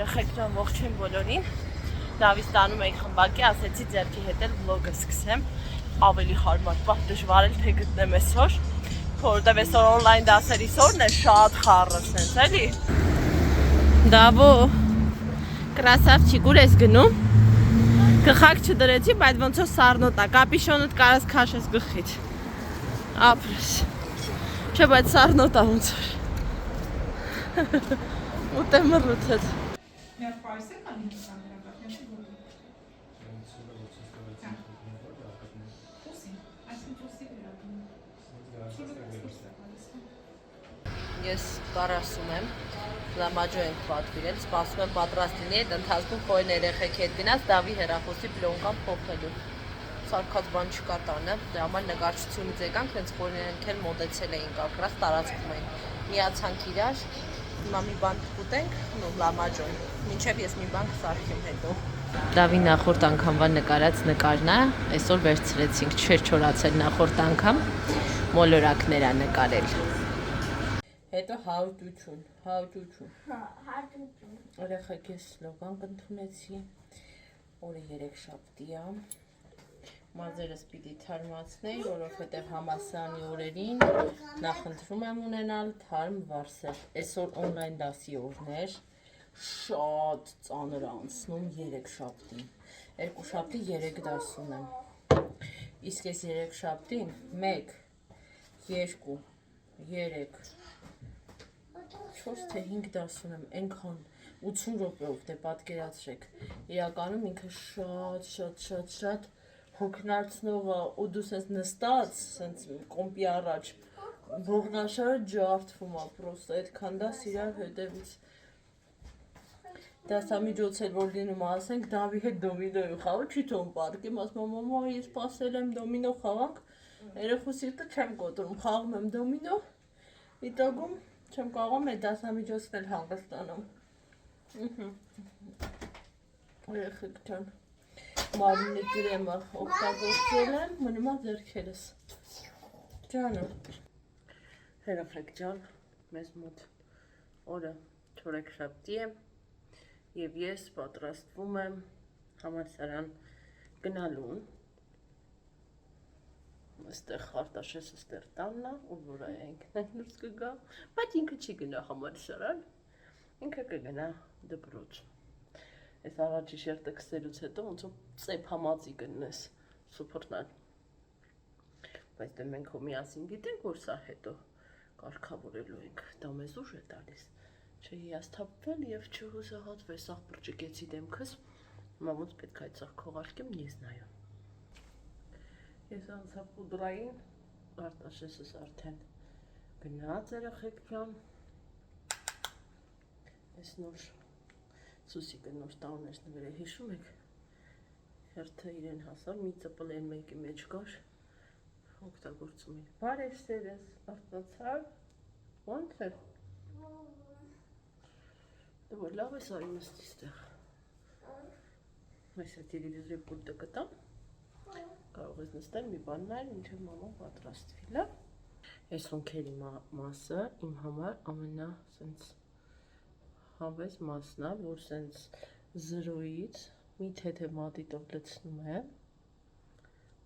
Երեխեք ջան, ողջույն բոլորին։ Դավիթ տանում էի խմբակի, ասեցի ձեռքի հետ էլ վլոգը սկսեմ։ Ավելի հարմար պահ դժվար էլ թե գտնեմ այսօր, որովհետև այսօր օնլայն դասերի օրն է, շատ խառը սենց էլի։ Դավո, կրասավչիկ, ուր ես գնում։ Գլխակ չդրեցի, բայց ոնց որ սառնոտ է, կապիշոնդ կարաս քաշես գլխից։ Ապրես։ Չէ, բայց սառնոտ է ոնց որ։ Ուտեմ ռութդ։ Մեր պայսը կան Ես բարասում եմ, լամաջո ենք պատվիրել, սպասում եմ պատրաստ լինի, այդ ընթացքում խոյն երեխեք հետ գնաց, Դավի հեռախոսի պլոնկան փոխելու։ Սարքած բան չկա տանը, դրա համար նկարչությունից եկանք, հենց խոյներենք էլ մոտեցել էին կակրած տարածքում էին։ Միացանք իրար, հիմա մի բան կուտենք, լամաջոն, մինչև ես մի բան կսարքեմ հետո։ Դավի նախորդ անգամվա նկարած նկարն է, այսօր վերցրեցինք, չէր չորացել նախորդ անգամ, մոլորակներ է նկարել։ Հետո հաճություն։ Երեխեք ես սլոգան կընդունեցի, օրը 3 շաբթի է, մազերս պիտի թարմացնեի, որովհետև համալսարանի օրերին նախընտրում եմ ունենալ թարմ վարսեր, այսօր օնլայն դասի օրներ, շատ ծանր անցնում 3 շաբթին, 2 շաբթի 3 դաս ունեմ, իսկ ես 3 շաբթին 1, 2, 3, 4 թե 5 դաս ունեմ, ենքան 80 րոպեով դե պատկերացրեք, իրականում ինքը շատ հոգնարցնող է, ու դու սենց նստած, սենց կոմպի առաջ, ողնաշարը ջարդվում է, պրոստը այդքան դաս իրար հետևից դասամիջոց էր, որ լինում ասենք, Դավի հետ դոմինոյի խաղը չի թողում պարկեմ, ասում եմ, մամա, ես սպասել եմ դոմինո խաղանք, երեխու սիրտը չեմ կոտրում, խաղում եմ դոմինո, իտոգում չեմ կարողում այդ դասամիջոցն էլ հանգստանամ։ Երեխեք ջան, մարմնի կրեմը օգտագործել եմ, մնում է ձեռքերս։ Ջանը։ Երեխեք ջան, մեզ մոտ օրը 4 շաբթի է և ես պատրաստվում եմ համալսարան գնալուն։ Այստեղ Խարտաշես այստեղ տանն է, ու որ ինքն դուրս կգա, բայց ինքը չի գնա համալսարան, ինքը կգնա դպրոց։ Այս առաջի շերտը քսելուց հետո ոնց որ ծեփ համածի կնես սուպերնալ։ Բայց դե մենք հո միասին գիտենք, որ սա հետո կարգավորելու ենք, դա մեզ ուժ է տալիս։ Չհիասթափվել և չհուսահատվել, սաղ բրճկեցի դեմքս, հիմա ոնց պետք է այդ սաղ քողարկեմ, ես նայում։ Ես անցա պուդրային, Արտաշեսս արդեն գնաց երեխեք ջան, ես նոր Սուսիկը նոր տանուներս նվեր է, հիշում եք, հերթը իրեն հասավ, մի ծպլեն մեկի մեջ կար, օգտագործում էի, բարև սերես, արտացար, ոնց է, դե որ լավ ես արի նստի ստեղ, այս է տելևիզորի պուլտը կտամ, կարող ես նստել մի բան նայել, մինչև մաման պատրաստվի, լավ։ Այս ունքերի մասը իմ համար ամենա սենց հավես մասն է, որ սենց 0-ից մի թեթև մատիտով լցնում եմ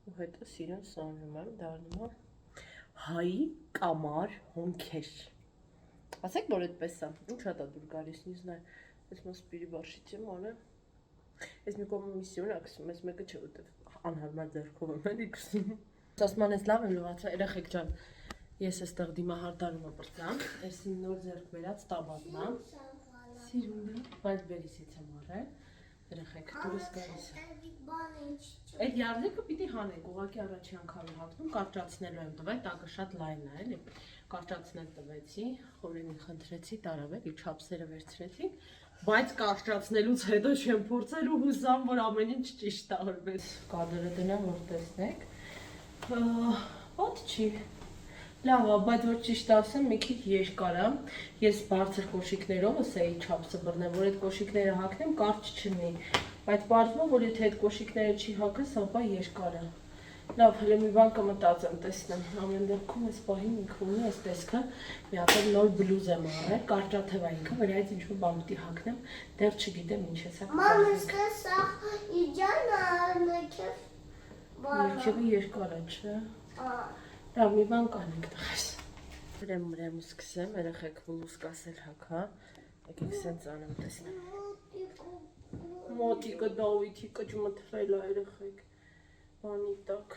ու հետո սիրուն սանրում եմ, դառնում եմ հայի կամար հոնքեր։ Ասեք, որ այդպես է, ինչ հատ է դուր գալիս, նիզնայ, ես մասպիրի բարշիցի մանե, ես մի կոմիսիոն է կսում, ես մեկը չէ, ուտև անհարմար ձերքով եմ էլի կսում։ Ասման ես լավ եմ լուղացա, երեխեք ջան, ես էստեղ դիմահարդարումը պրծամ, ես իմ նոր ձերք վերած տաբատն է, սիրուն է, բայց բերիսից եմ արել, երեխեք, դուրս գալիս է։ Այդ յարդիկը պիտի հանենք, ուղղակի առաջի անգամ հագնում, կարճացնելու եմ տվել, տակը շատ լայն է, էլի, կարճացնել տվեցի, խորենին խնդրեցի, տարավ էլի, չափսերը վերցրեցի, բայց կարճացնելուց հետո չեմ փորձել ու հուսամ, որ ամեն ինչ ճիշտ տարվեց։ Կադրը դնեմ, որ տեսնեք, ոտ չի, լավ, բայց որ ճիշտ ասեմ, մի քիչ երկար է, ես բարձր կոշիկներով էի չափսը բռնեմ, որ այդ կոշիկները հագնեմ, կարճ չլինի, բայց պարզվում է, որ եթե այդ կոշիկները չի հագես, ապա երկար է։ Լավ, հələ մի բան կմտածեմ, տեսնեմ։ Ամեն դեպքում այս պահին ինքը ունի այս տեսքը, մի հատ նոր բլուզ եմ առել, կարճաթև է ինքը, վրայից ինչ-որ բան պիտի հագնեմ, դեռ չգիտեմ ինչ է սա։ Մամ, իսկ սա իջան արնեքև բարը։ Երկևի երկար է, չէ։ Լավ, մի բան կանենք տղես։ Վրեմ սկսեմ, երեխեք բլուզ կասել հագա, եկեք սենց անեմ տեսնեմ։ Մոտիկը Դավիթի կճմթրել է երեխեք։ Բանի տակ,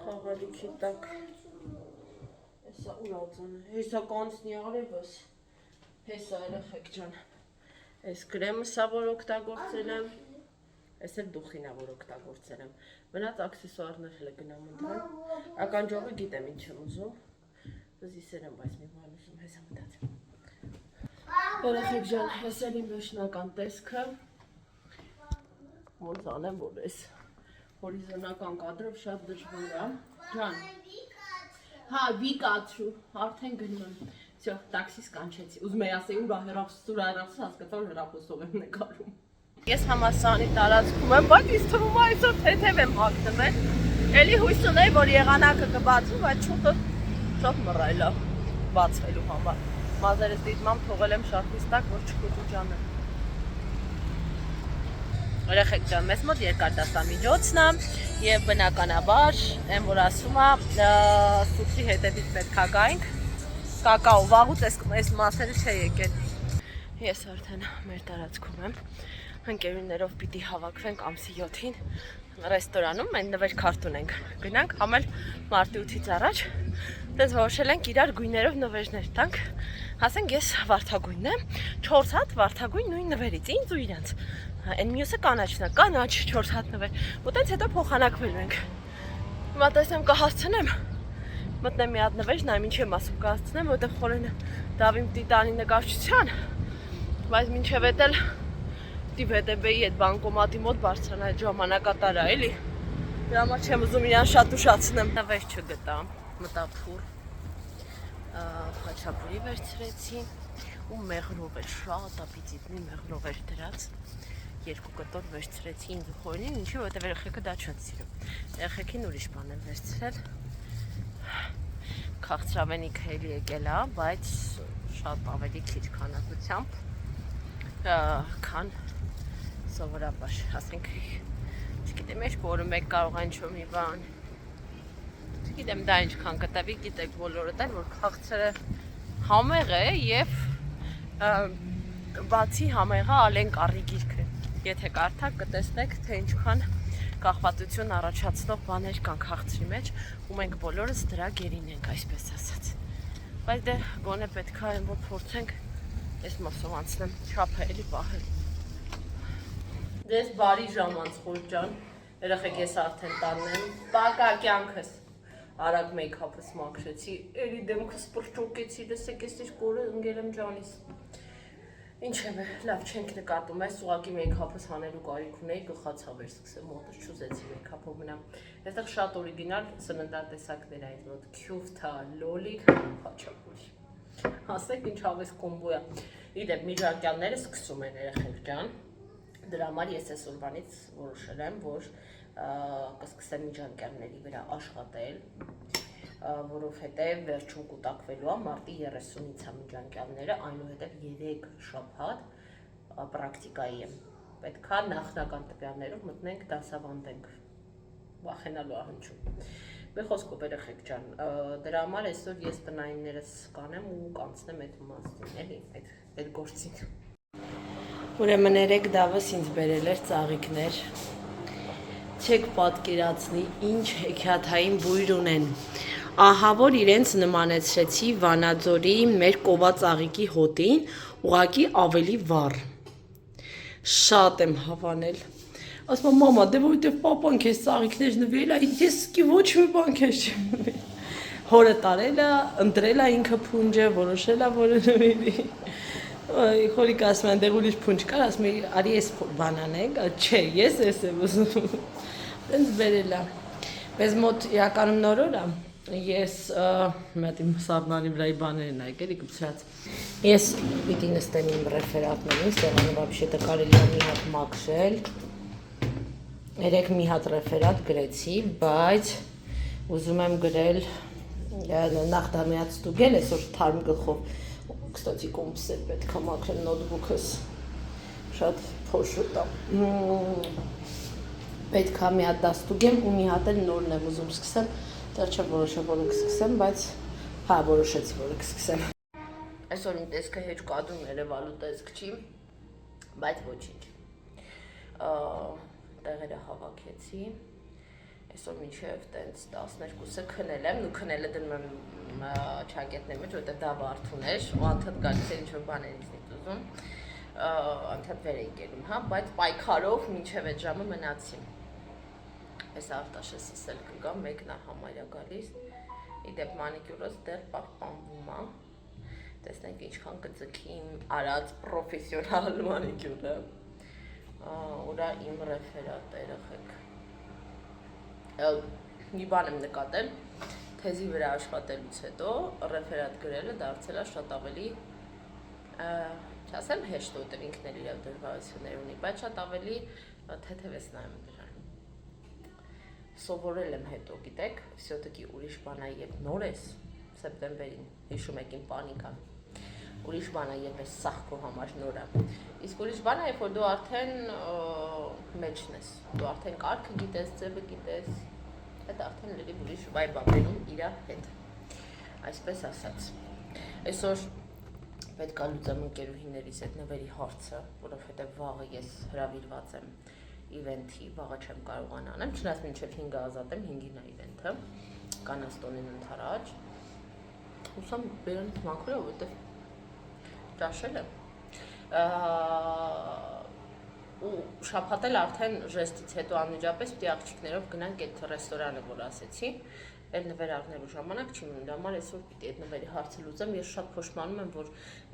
խաղալիքի տակ, հեսա ուրածան է, հեսա կանցնի արևս, հեսա երեխեք ջան, ես գրեմը սա որ օգտագործել եմ, ես էլ դուխինա որ օգտագործել եմ, մնաց աքսեսուարներ հլը գնամ ընդրեմ, ականջողը գիտեմ ինչ եմ ուզում, զիսեր եմ բայց մի բան ուզում, հեսա մտած։ Երեխեք ջան, ես էլ իմ վերջնական տեսքը, ոնց անեմ որ ես հորիզոնական կադրով շատ դժվար է, ջան, հա, վիկացրու, արդեն գնում եմ, վсё, տաքսիս կանչեցի, ուզում էի ասեի ուրա հեռախոսուր հասկացա որ հեռախոսով եմ նկարում։ Ես համալսարանի տարածքում եմ, բայց ինձ թվում է այսօր թեթև եմ հագնվել, էլի հույս ունեի, որ եղանակը կբացվի, բայց շուտը շատ մռայլ է բացվելու համար, մազերս դիտմամ թողել եմ շարքից տակ, որ չկուտու ջանը։ Երեխեք ջան, մեզ մոտ երկարդասամիջոցն է եւ բնականաբար եմ որ ասում է սուպի հետևից պետք է գայինք կակաո վաղուց այս մասերը չէ եկել ես արդեն մեր տարածքում եմ ընկերուներով պիտի հավաքվենք ամսի 7-ին ռեստորանում մենք նվեր քարտուն ենք գնանք համել մարտի 8-ից առաջ դες որոշել ենք իրար գույներով նվերներ տանք ասենք ես վարդագույնն եմ 4 հատ վարդագույն նույն նվերից ինձ ու իրանց Այն մյուսը կանաչն է, կանաչ 4 հատ նվեր, ուտենց հետո փոխանակվելու ենք։ Հիմա տեսնեմ կհասցնեմ, մտնեմ մի հատ նվեր, նայեմ ինչ եմ ասում կհասցնեմ, որտեղ խորենը դավիմ տիտանի նկարչության, բայց մինչև էդ էլ պիտի VTB-ի այդ բանկոմատի մոտ բարձրանա այդ ժամանակատարը, էլի։ Դրա համար չեմ ուզում իրան շատ ուշացնեմ։ Նվեր չգտա, մտա փուռ, խաչապուրի վերցրեցի ու մեղրով էր, շատ ապիծիտնի մեղրով էր դրած։ Երկու կտոր վերցրեցի ինձ ու խորինին, ինչի որտեղ երեխեքը դա չեն սիրում։ Երեխեքին ուրիշ բան եմ վերցրել։ Քաղցրավենիքը էլի եկել է, բայց շատ ավելի քիչ քանակությամբ, քան սովորաբար, ասենք, չգիտեմ, ինչ որը մեկ կարող է ինչ-որ մի բան։ Չգիտեմ դա ինչքան կտավի, գիտեք բոլորդ էլ, որ քաղցրը համեղ է և բացի համեղը ալեն կարի գիրքը։ Եթե կարդաք կտեսնեք, թե ինչքան կախվածություն առաջացնող բաներ կան քաղցրի մեջ, ու մենք բոլորս դրա գերին ենք, այսպես ասած։ Բայց դե գոնե պետք է այն որ փորձենք այս մասով անցնեմ, չափը էլի պահել։ Դες բարի ժամանց խոր ջան, երեխեք ես արդեն տանն եմ, բակա կյանքս, արագ մեյքափս մաքրեցի, էլի դեմքս պրճոկեցի, լսեք ես ինչ կորը ընգել եմ ջանիս։ Ինչ եմ է, լավ չենք նկատում, այս ուղակի մեյքափս հանելու կարիք ունեի, գլխացավ էր սկսել, մոտս չուզեցի մեյքափով մնամ։ Այստեղ շատ օրիգինալ սննդատեսակներ այդ մոտ, քյուֆթա, լոլիկ, խաչապուր։ Հասեք ինչ հավես կոմբո է։ Իդեպ միջանկյալները սկսում են երեխեք ջան։ Դրա համար ես այս օրվանից որոշել եմ, որ կսկսեմ միջանկյալների վրա աշխատել, որովհետև վերջում կուտակվելու է մարտի 30-ից է միջանկյալները, այնուհետև 3 շաբաթ պրակտիկայի եմ։ Պետք է նախնական տվյալներով մտնենք դասավանդենք, վախենալու ահնչում։ Մի խոսքով երեխեք ջան, դրա համար այսօր ես տնայիններս կանեմ ու կանցնեմ այդ մասին, էլի, այդ գործին։ Ուրեմն 3 դավս ինձ բերել էր ծաղիկներ, չեք պատկերացնի ինչ հեքիաթային բույր ունեն, ահա որ իրենց նմանեցրեցի Վանաձորի մեր կովածաղիկի հոտին, ուղղակի ավելի վառ, շատ եմ հավանել, ասում եմ մամա, դե որովհետև պապան քեզ ծաղիկներ նվիրել է, ես սկի ոչ մի բան քեզ չեմ նվիրել, հորը տարել է, ընտրել է ինքը փունջը, որոշել է որը նվիրի, խորիկ ասում են, դեղ ուրիշ փունջ կար, ասում եմ, արի ես բան անենք, չէ, ես ես եմ ուզում, դենց բերել է, մեզ մոտ իրականում նոր օր է, ես մետ իմ սառնանի վրայի բաներն այք էլի կպցրած, ես պիտի նստեմ իմ ռեֆերատներին, սեղանը վաբշետը կարելի է մի հատ մաքրել, Երեք մի հատ ռեֆերատ գրեցի, բայց ուզում եմ գրել նախ դա միած ստուգել, այսօր թարմ գլխով, կստացի կոմպսեր պետք է մաքրեմ նոթբուքս, շատ փոշոտ է, պետք է մի հատ դա ստուգեմ ու մի հատ էլ նորն եմ ուզում սկսեմ, դեռ չեմ որոշել որը կսկսեմ, բայց հա որոշեցի որը կսկսեմ։ Այսօր իմ տեսքը հեչ կադրում երևալու տեսք չի, բայց ոչինչ, տեղերը հավաքեցի, այսօր մինչև տենց 12-ը քնել եմ, ու քնելը դնում եմ չակետների մեջ, որտեղ դա վարդուն էր, ու անդադ գալիս էր ինչ-որ բաներից ուզում, անդադ վեր էի կերում, հա, բայց պայքարով մինչև այդ ժամը մնացի։ Այս Արտաշը սսել կգա, մեկն է համարյա գալիս, իդեպ մանիկյուրս դեռ պահպանվում է, տեսնենք ինչքան կձգի իմ արած պրոֆեսիոնալ մանիկյուրը, ուրա իմ ռեֆերատ երեխեք։ Մի բան եմ նկատել, թեզի վրա աշխատելուց հետո ռեֆերատ գրելը դարձել է շատ ավելի, չասեմ հեշտ, որտեղ ինքն էլ իր դժվարություններ ունի, բայց շատ ավելի թեթև ես նայում դրան։ Սովորել եմ հետո, գիտեք, всё-таки ուրիշ բան է, երբ նոր ես, սեպտեմբերին, հիշում եք իմ պանիկան, ուրիշ բան է, երբ ես սաղ քո համար նոր է, իսկ ուրիշ բան է, երբ որ դու արդեն մեջն ես, դու արդեն կարգը գիտես, ձևը գիտես, այդ արդեն լրիվ ուրիշ վայբ է բերում իրա հետ, այսպես ասած։ Այսօր պետք է լուծեմ ընկերուհիներիս այդ նվերի հարցը, որովհետև վաղը ես հրավիրված եմ իվենթի, վաղը չեմ կարողանա անեմ, չնայած մինչև 5-ը ազատ եմ, 5-ին է իվենթը, կանաստոնին ընդառաջ, ուսամ բերանից մաքրել, որովհետև ճաշել եմ, ու շաբաթ էլ արդեն ժեստից հետո անմիջապես պիտի աղջիկներով գնանք այդ ռեստորանը, որ ասեցի, այդ նվեր առնելու ժամանակ չի մնում, դամար այսօր պիտի այդ նվերի հարցը լուծեմ, ես շատ փոշմանում եմ, որ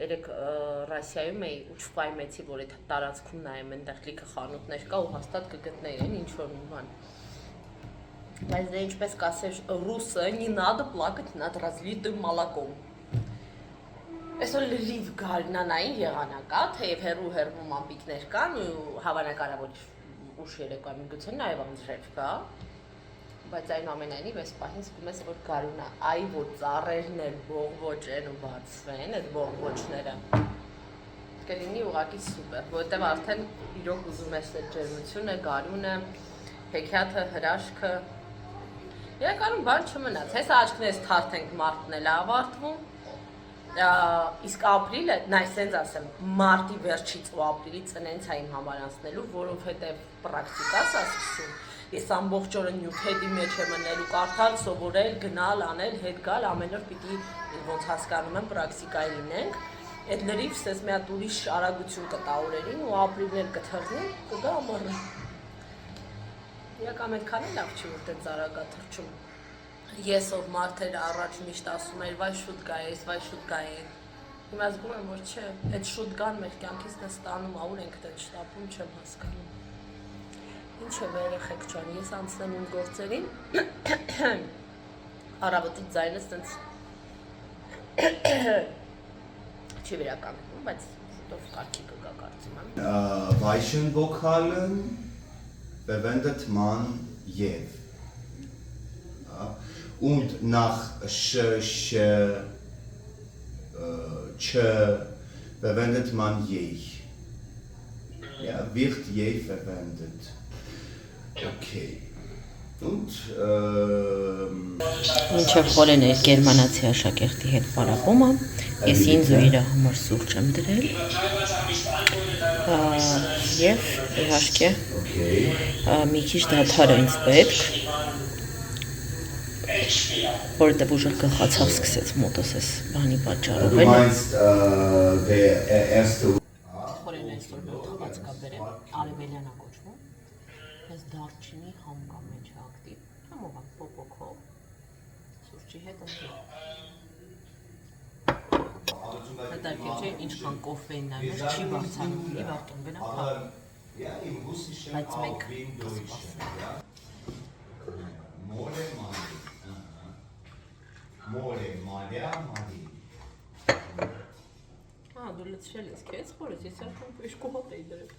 երեք Ռասիայում էի ու չպայմեցի, որ այդ տարածքում նայեմ, այնտեղ լիքը խանութներ կա ու հաստատ կգտնեի են ինչ-որ մի բան։ Բայց դե ինչպես կասեր ռուսը, не надо плакать над разлитым молоком։ Այսօր լրիվ գարնանային եղանակ է, թեև հեռու մամպիկներ կան ու հավանական է, որ ուշ երեկոյի միգուցե նաև անձրև կա, բայց այնուամենայնիվ այս պահին զգում ես, որ գարուն է, այ որ ծառերն էլ բողբոջեն ու բացվեն, այդ բողբոջները, կլինի ուղղակի սուպեր, որովհետև արդեն իրոք ուզում ես այդ ջերմությունը, գարունը, հեքիաթը, հրաշքը, իրականում բան չմնաց, հեսա աչքներս թարթենք մարտն էլ ավարտվում, իսկ ապրիլը, նայ սենց ասեմ, մարտի վերջից ու ապրիլի ծնենց է իմ համար անցնելու, որովհետև պրակտիկաս է սկսում, ես ամբողջ օրը նյութերի մեջ եմ մնելու, կարդալ, սովորել, գնալ, անել, հետ գալ, ամեն օր պիտի ոնց հասկանում եմ պրակտիկայի լինենք, այդ լրիվ սես մի հատ ուրիշ արագություն կտա օրերին ու ապրիլն էլ կթռնի, կգա ամառը։ Իրական այդքան էլ լավ չի, որ տենց արագ է թռչում։ Ես ով մարդերը առաջ միշտ ասում էր, վայ շուտ գա ես, վայ շուտ գա ես։ Հիմա զգում եմ, որ չէ, այդ շուտ գան մեր կյանքից դες ստանում, ուր ենք տենց շտապում, չեմ հասկանում։ Ինչ է երեխեք ջան, ես անցնեմ իմ գործերին, առավոտից ձայնս տենց չի վերականգնում, բայց շուտով կարգի կգա կարծում եմ։ Weichen Vokalen verwendet man jev. Und nach sch, ch verwendet man jech. Ja, wird je verwendet. Okay. Und Մինչև խորեն էր գերմանացի աշակերտի հետ պարապումը, ես ինձ ու իր համար սուրճ եմ դրել և իհարկե մի քիչ դադար է ինձ պետք, որովհետև ուժեղ գլխացավ սկսեց մոտս ես բանի պատճառով du meinst der erste Խորեն այսօր մեր թաղացկա բերեմ, արևելյանա կոչվում, ես դարչինի համկա մեջ է ակտիվ, համովակ պոպոքով, սուրճի հետ ընդրել։ Հետարկել չէ, ինչքան կոֆեին նայմես, չի բարձանում, իվարկեն գնա պահ, բայց մենք կսպասենք։ Դու լծշել ես քեզ խորս, ես արդեն պեշկոհատ էի դրել։